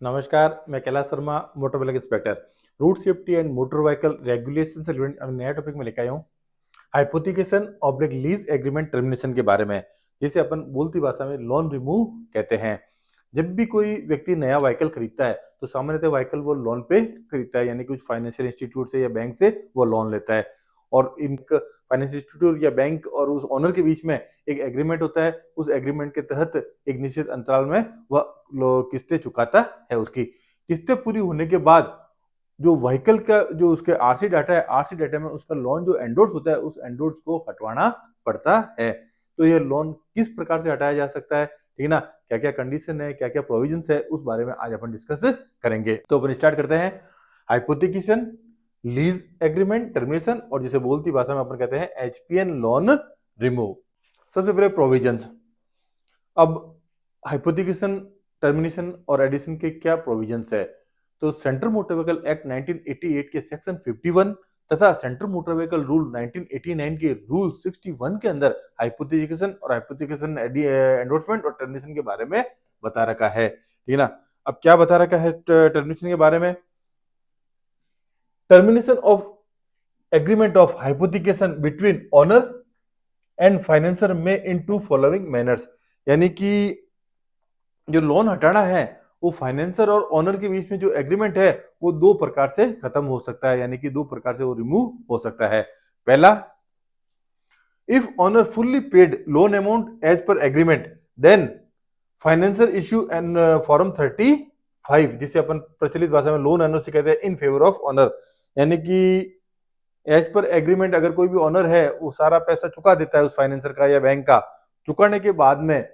नमस्कार, मैं Kailash Sharma, motor vehicle inspector. Road safety and motor vehicle regulation से रिलेटेड नया टॉपिक में लेकर आया हूँ। Hypothecation oblique lease agreement termination के बारे में, जिसे अपन बोलती भाषा में लोन रिमूव कहते हैं। जब भी कोई व्यक्ति नया व्हीकल खरीदता है तो सामान्यतः व्हीकल वो लोन पे खरीदता है, यानी कुछ फाइनेंशियल इंस्टीट्यूट से या बैंक से वो लोन लेता है। और एक फाइनेंशियल इंस्टीट्यूट या बैंक और उस ओनर के बीच में एक एग्रीमेंट होता है। उस एग्रीमेंट के तहत एक निश्चित अंतराल में वह किस्तें चुकाता है। उसकी किस्तें पूरी होने के बाद जो व्हीकल का जो उसके आरसी डाटा है, आरसी डाटा में उसका लोन जो एंडोर्स होता है, उस एंडोर्स को हटवाना पड़ता है। तो ये लोन किस प्रकार से हटाया जा सकता है, ठीक है ना, क्या क्या कंडीशन है, क्या क्या प्रोविजन है, उस बारे में आज अपन डिस्कस करेंगे। तो अपन स्टार्ट करते हैं। हाइपोथिकेशन, लीज एग्रीमेंट, टर्मिनेशन और जिसे बोलती भाषा में अपन कहते हैं एचपीएन लोन रिमूव। सबसे पहले प्रोविजंस। अब हाइपोथिकेशन, टर्मिनेशन और एडिशन के क्या प्रोविजंस है? तो सेंट्रल मोटर व्हीकल एक्ट 1988 के सेक्शन 51 तथा सेंट्रल मोटर व्हीकल रूल 1989 के रूल 61 के अंदर हाइपोथिकेशन और हाइपोथिकेशन एंडोर्समेंट और टर्मिनेशन के बारे में बता रखा है, ठीक है ना। अब क्या बता रखा है टर्मिनेशन के बारे में? Termination of agreement of hypothecation between owner and financer में इन टू फॉलोइंग मैनर्स, यानी कि जो लोन हटाना है वो फाइनेंसर और ओनर के बीच में जो एग्रीमेंट है वो दो प्रकार से खत्म हो सकता है, यानी कि दो प्रकार से वो रिमूव हो सकता है। पहला, if owner fully paid loan amount as per agreement, then financer issue and form 35, जिसे अपन प्रचलित भाषा में लोन एनओसी कहते हैं, इन फेवर ऑफ ओनर, यानी कि एज पर एग्रीमेंट अगर कोई भी ओनर है वो सारा पैसा चुका देता है उस फाइनेंसर का या बैंक का, चुकाने के बाद में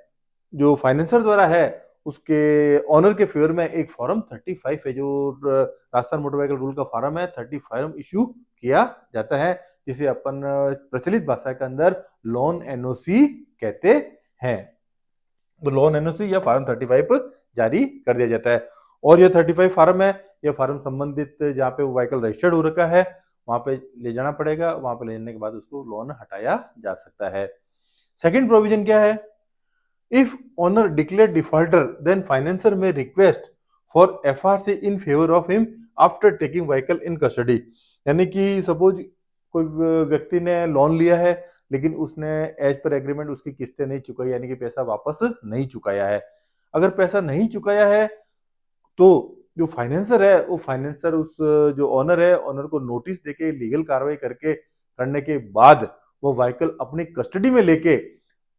जो फाइनेंसर द्वारा है उसके ऑनर के फेवर में एक फॉर्म 35 है, जो राजस्थान मोटर व्हीकल रूल का फॉर्म है, 30 फॉर्म इश्यू किया जाता है, जिसे अपन प्रचलित भाषा के अंदर लोन एनओसी कहते हैं। तो लोन एनओसी या फॉर्म 35 जारी कर दिया जाता है। और ये 35 फॉर्म है, ये फॉर्म संबंधित जहाँ पे व्हीकल रजिस्टर्ड हो रखा है वहां पे ले जाना पड़ेगा, वहां पे ले जाने के बाद उसको लोन हटाया जा सकता है। सेकंड प्रोविजन क्या है? If owner declared defaulter, then financier may request for FRC in favor of him after taking vehicle in custody। यानी कि सपोज कोई व्यक्ति ने लोन लिया है लेकिन उसने एज पर एग्रीमेंट उसकी किस्तें नहीं चुकाई, यानी कि पैसा वापस नहीं चुकाया है। अगर पैसा नहीं चुकाया है तो जो फाइनेंसर है वो फाइनेंसर उस जो ओनर है, ओनर को नोटिस देके लीगल कार्रवाई करके करने के बाद वो व्हीकल अपनी कस्टडी में लेके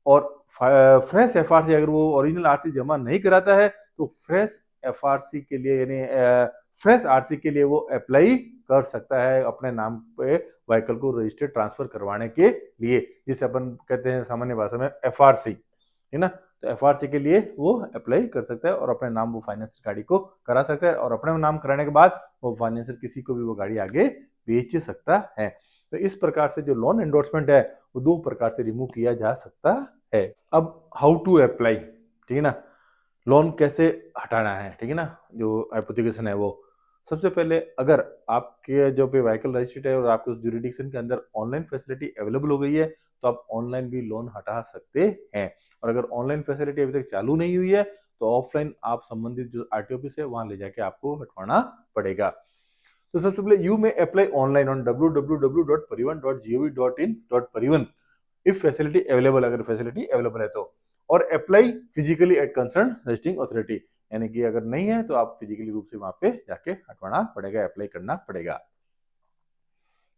और फ्रेश एफआरसी, अगर वो ओरिजिनल आरसी जमा नहीं कराता है तो फ्रेश एफआरसी के लिए यानी फ्रेश आरसी के लिए वो अप्लाई कर सकता है अपने नाम पे व्हीकल को रजिस्टर्ड ट्रांसफर करवाने के लिए, जिसे अपन कहते हैं सामान्य भाषा में एफआरसी, है ना। तो एफआरसी के लिए वो अप्लाई कर सकता है और अपने नाम वो फाइनेंस गाड़ी को करा सकता है, और अपने नाम कराने के बाद वो फाइनेंसर किसी को भी वो गाड़ी आगे बेच सकता है। तो इस प्रकार से जो लोन एंडोर्समेंट है वो दो प्रकार से रिमूव किया जा सकता है। अब हाउ टू अप्लाई, ठीक है ना, लोन कैसे हटाना है, ठीक है ना, जो एप्लीकेशन है वो सबसे पहले अगर आपके जो पे व्हीकल रजिस्टर्ड है और आपके उस ज्यूरिडिक्शन के अंदर ऑनलाइन फैसिलिटी अवेलेबल हो गई है तो आप ऑनलाइन भी लोन हटा सकते हैं। और अगर ऑनलाइन फैसिलिटी अभी तक चालू नहीं हुई है तो ऑफलाइन आप संबंधित जो आरटीओ ऑफिस है वहां ले जाके आपको हटवाना पड़ेगा। तो सबसे पहले यू में apply online on www.parivan.gov.in.parivan if facility available, अगर फैसिलिटी अवेलेबल है तो, और apply physically at concern registering authority, यानी कि अगर नहीं है तो आप फिजिकली रूप से वहां पे जाके हटवाना पड़ेगा, अप्लाई करना पड़ेगा।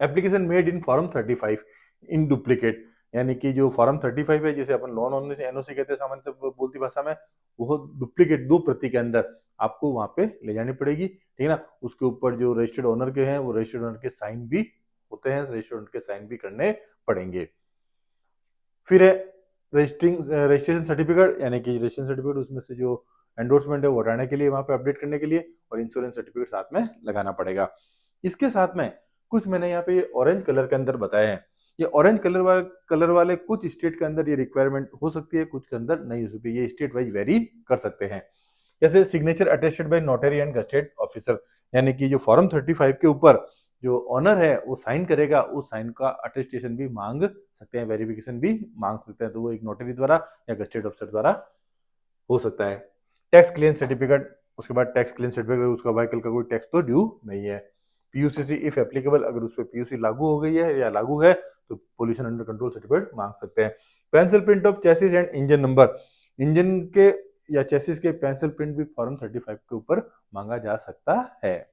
Application made in form 35 in duplicate, यानी कि जो फॉर्म 35 है जिसे अपन लोन एनओसी कहते हैं सामान्य बोलती भाषा में, वो डुप्लीकेट दो प्रति के अंदर आपको वहां पे ले जानी पड़ेगी, ठीक है ना। उसके ऊपर जो रजिस्टर्ड ओनर के हैं वो रजिस्टर्ड ओनर के साइन भी होते हैं, रजिस्टर्ड ओनर के साइन भी करने पड़ेंगे। फिर है रजिस्ट्रेशन सर्टिफिकेट, यानी कि रजिस्ट्रेशन सर्टिफिकेट उसमें से जो एंडोर्समेंट है वो हटाने के लिए वहां पे अपडेट करने के लिए, और इंश्योरेंस सर्टिफिकेट साथ में लगाना पड़ेगा। इसके साथ में कुछ मैंने यहाँ पे ऑरेंज कलर के अंदर बताए हैं। ये ऑरेंज कलर वाले कुछ स्टेट के अंदर ये रिक्वायरमेंट हो सकती है, कुछ के अंदर नहीं हो सकती, ये स्टेट वाइज वेरी कर सकते हैं। जैसे signature attested bye notary and gazetted officer, यानी कि जो फॉर्म 35 के ऊपर जो ऑनर है वो साइन करेगा, उस साइन का अटेस्टेशन भी मांग सकते हैं, वेरिफिकेशन भी मांग सकते हैं, तो वो एक नोटरी द्वारा या गजेटेड ऑफिसर द्वारा हो सकता है। टैक्स क्लियरेंस सर्टिफिकेट, उसके बाद टैक्स क्लीन सर्टिफिकेट, उसका व्हीकल का कोई टैक्स तो ड्यू नहीं है। पीयूसीसी इफ एप्लीकेबल, अगर उस पर पीयूसी लागू हो गई है या लागू है तो पोल्यूशन अंडर कंट्रोल सर्टिफिकेट मांग सकते हैं। Pencil print of chassis and engine number, engine के या चेसिस के पेंसिल प्रिंट भी फॉर्म 35 के ऊपर मांगा जा सकता है।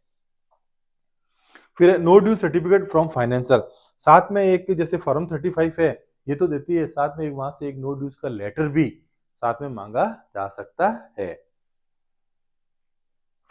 फिर no due certificate from financer, साथ में एक जैसे फॉर्म 35 है ये तो देती है, साथ में एक वहां से एक नो ड्यूज का लेटर भी साथ में मांगा जा सकता है।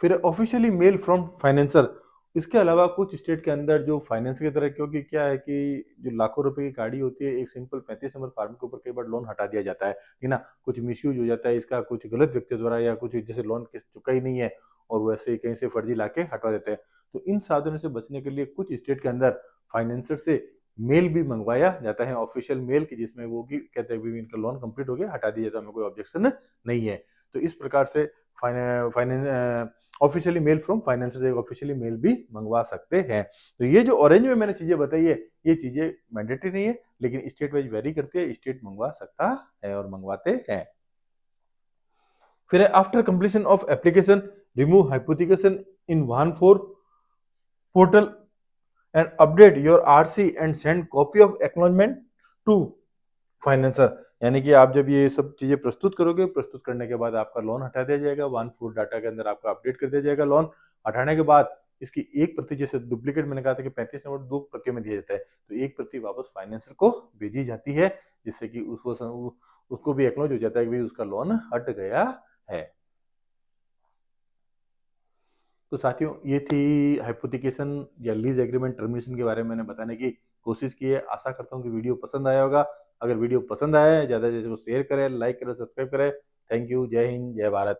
फिर ऑफिशियली मेल फ्रॉम फाइनेंसर, इसके अलावा कुछ स्टेट के अंदर जो फाइनेंस की तरह, क्योंकि क्या है कि जो लाखों रुपए की गाड़ी होती है, एक सिंपल 35 नंबर फॉर्म के ऊपर कई बार लोन हटा दिया जाता है ना, कुछ मिसयूज हो जाता है इसका, कुछ गलत व्यक्ति द्वारा, या कुछ जैसे लोन किस्त चुका ही नहीं है और वैसे ही कहीं से फर्जी लाके हटवा देते हैं। तो इन साधनों से बचने के लिए कुछ स्टेट के अंदर फाइनेंसर से मेल भी मंगवाया जाता है, ऑफिशियल मेल की, जिसमें वो भी कहते हैं भी इनका लोन कंप्लीट हो गया, हटा दिया जाता है, हमें कोई ऑब्जेक्शन नहीं है। तो इस प्रकार से finance officially mail from financer से ऑफिशियली मेल भी मंगवा सकते हैं। तो ये जो ऑरेंज में मैंने चीजें बताई है, ये चीजें मैंडेटरी नहीं है, लेकिन स्टेट वाइज वेरी करती है, स्टेट मंगवा सकता है और मंगवाते हैं। फिर after completion of application, remove hypothecation in one four portal and update your RC and send copy of acknowledgement to financer, यानी कि आप जब ये सब चीजें प्रस्तुत करोगे, प्रस्तुत करने के बाद आपका लोन हटा दिया जाएगा, वन फूड डाटा के अंदर आपका अपडेट कर दिया जाएगा। लोन हटाने के बाद इसकी एक प्रति, जैसे डुप्लीकेट मैंने कहा था कि 35 नंबर 2 प्रतियों में दिया जाता है, तो एक प्रति वापस फाइनेंसर को भेजी जाती है, जिससे कि उसको भी एक्नॉलेज हो जाता है कि भाई उसका लोन हट गया है। तो साथियों, ये थी हाइपोथिकेशन या लीज एग्रीमेंट टर्मिनेशन के बारे में मैंने बताने की कोशिश की है। आशा करता हूँ कि वीडियो पसंद आया होगा। अगर वीडियो पसंद आया है, ज्यादा से ज्यादा शेयर करें, लाइक करें, सब्सक्राइब करें। Thank you. जय हिंद, जय भारत।